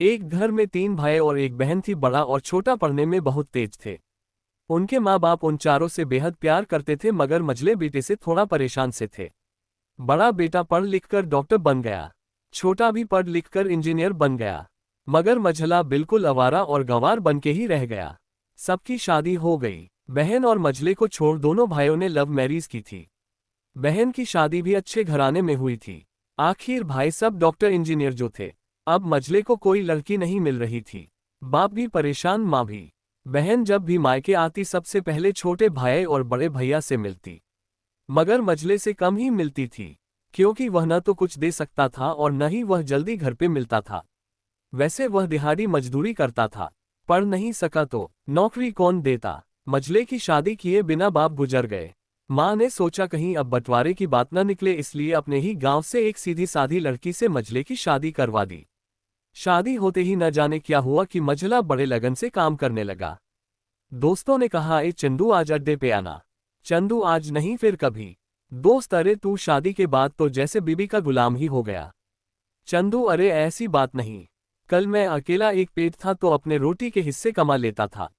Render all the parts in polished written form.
एक घर में 3 भाई और एक बहन थी। बड़ा और छोटा पढ़ने में बहुत तेज थे। उनके माँ बाप उन चारों से बेहद प्यार करते थे, मगर मझले बेटे से थोड़ा परेशान से थे। बड़ा बेटा पढ़ लिखकर डॉक्टर बन गया। छोटा भी पढ़ लिखकर इंजीनियर बन गया। मगर मझला बिल्कुल आवारा और गंवार बन के ही रह गया। सबकी शादी हो गई। बहन और मझले को छोड़ दोनों भाइयों ने लव मैरिज की थी। बहन की शादी भी अच्छे घराने में हुई थी। आखिर भाई सब डॉक्टर इंजीनियर जो थे। अब मझले को कोई लड़की नहीं मिल रही थी। बाप भी परेशान, माँ भी। बहन जब भी मायके आती सबसे पहले छोटे भाई और बड़े भैया से मिलती, मगर मझले से कम ही मिलती थी, क्योंकि वह न तो कुछ दे सकता था और न ही वह जल्दी घर पे मिलता था। वैसे वह दिहाड़ी मजदूरी करता था। पढ़ नहीं सका तो नौकरी कौन देता। मझले की शादी किए बिना बाप गुजर गए। माँ ने सोचा कहीं अब बंटवारे की बात न निकले, इसलिए अपने ही गांव से एक सीधी साधी लड़की से मझले की शादी करवा दी। शादी होते ही न जाने क्या हुआ कि मझला बड़े लगन से काम करने लगा। दोस्तों ने कहा, ए चंदू आज अड्डे पे आना। चंदू आज नहीं फिर कभी। दोस्त, अरे तू शादी के बाद तो जैसे बीबी का गुलाम ही हो गया। चंदू, अरे ऐसी बात नहीं। कल मैं अकेला एक पेट था तो अपने रोटी के हिस्से कमा लेता था।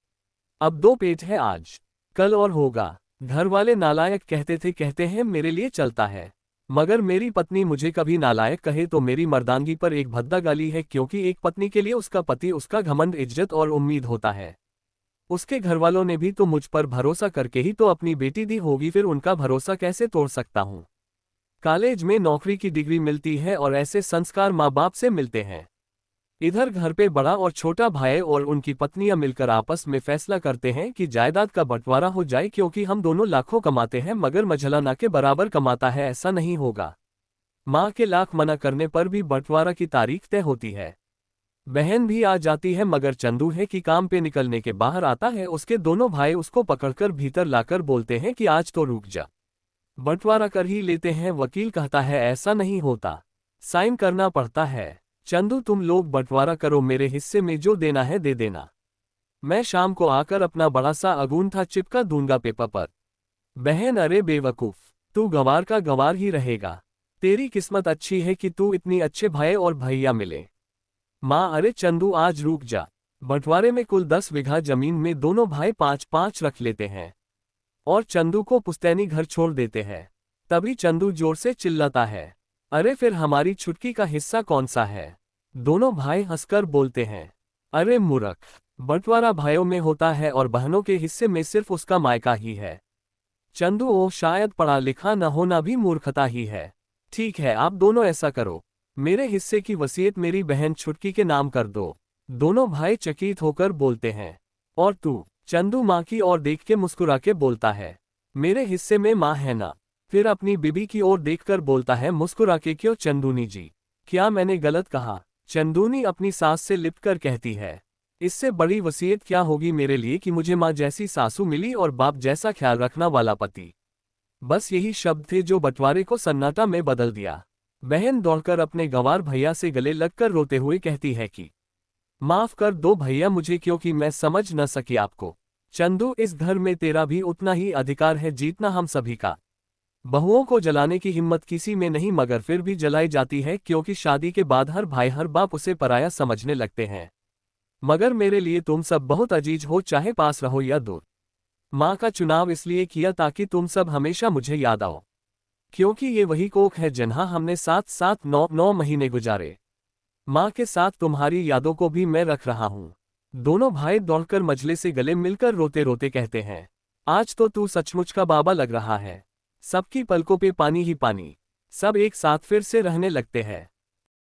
अब 2 पेट है, आज कल और होगा। घर वाले नालायक कहते हैं मेरे लिए चलता है। मगर मेरी पत्नी मुझे कभी नालायक कहे तो मेरी मर्दानगी पर एक भद्दा गाली है, क्योंकि एक पत्नी के लिए उसका पति उसका घमंड, इज्जत और उम्मीद होता है। उसके घरवालों ने भी तो मुझ पर भरोसा करके ही तो अपनी बेटी दी होगी, फिर उनका भरोसा कैसे तोड़ सकता हूँ। कॉलेज में नौकरी की डिग्री मिलती है और ऐसे संस्कार माँ बाप से मिलते हैं। इधर घर पे बड़ा और छोटा भाई और उनकी पत्नियां मिलकर आपस में फैसला करते हैं कि जायदाद का बंटवारा हो जाए, क्योंकि हम दोनों लाखों कमाते हैं मगर मझला ना के बराबर कमाता है, ऐसा नहीं होगा। माँ के लाख मना करने पर भी बंटवारा की तारीख तय होती है। बहन भी आ जाती है, मगर चंदू है कि काम पे निकलने के बाहर आता है। उसके दोनों भाई उसको पकड़कर भीतर लाकर बोलते हैं कि आज तो रुक जा, बंटवारा कर ही लेते हैं। वकील कहता है ऐसा नहीं होता, साइन करना पड़ता है। चंदू, तुम लोग बंटवारा करो, मेरे हिस्से में जो देना है दे देना। मैं शाम को आकर अपना बड़ा सा अगूंठा चिपका दूंगा पेपर पर। बहन, अरे बेवकूफ, तू गंवार का गंवार ही रहेगा। तेरी किस्मत अच्छी है कि तू इतनी अच्छे भाई और भैया मिले। माँ, अरे चंदू आज रुक जा। बंटवारे में कुल 10 बीघा जमीन में दोनों भाई 5-5 रख लेते हैं और चंदू को पुश्तैनी घर छोड़ देते हैं। तभी चंदू जोर से चिल्लाता है, अरे फिर हमारी छुटकी का हिस्सा कौन सा है। दोनों भाई हंसकर बोलते हैं, अरे मूर्ख, बंटवारा भाइयों में होता है और बहनों के हिस्से में सिर्फ उसका मायका ही है। चंदू, ओ शायद पढ़ा लिखा न होना भी मूर्खता ही है। ठीक है, आप दोनों ऐसा करो, मेरे हिस्से की वसीयत मेरी बहन छुटकी के नाम कर दो। दोनों भाई चकित होकर बोलते हैं, और तू। चंदू माँ की ओर देख के मुस्कुरा के बोलता है, मेरे हिस्से में माँ है ना। फिर अपनी बीबी की ओर देखकर बोलता है मुस्कुरा के, क्यों चंदूनी जी, क्या मैंने गलत कहा। चंदूनी अपनी सास से लिपटकर कहती है, इससे बड़ी वसीयत क्या होगी मेरे लिए कि मुझे माँ जैसी सासू मिली और बाप जैसा ख्याल रखना वाला पति। बस यही शब्द थे जो बंटवारे को सन्नाटा में बदल दिया। बहन दौड़कर अपने गंवार भैया से गले लगकर रोते हुए कहती है कि माफ कर दो भैया मुझे, क्योंकि मैं समझ न सकी आपको। चंदू, इस घर में तेरा भी उतना ही अधिकार है जीतना हम सभी का। बहुओं को जलाने की हिम्मत किसी में नहीं, मगर फिर भी जलाई जाती है, क्योंकि शादी के बाद हर भाई हर बाप उसे पराया समझने लगते हैं। मगर मेरे लिए तुम सब बहुत अजीज हो, चाहे पास रहो या दूर। माँ का चुनाव इसलिए किया ताकि तुम सब हमेशा मुझे याद आओ, क्योंकि ये वही कोख है जहाँ हमने 7-7 9-9 महीने गुजारे। माँ के साथ तुम्हारी यादों को भी मैं रख रहा हूँ। दोनों भाई दौड़कर मझले से गले मिलकर रोते रोते कहते हैं, आज तो तू सचमुच का बाबा लग रहा है। सबकी पलकों पे पानी ही पानी। सब एक साथ फिर से रहने लगते हैं।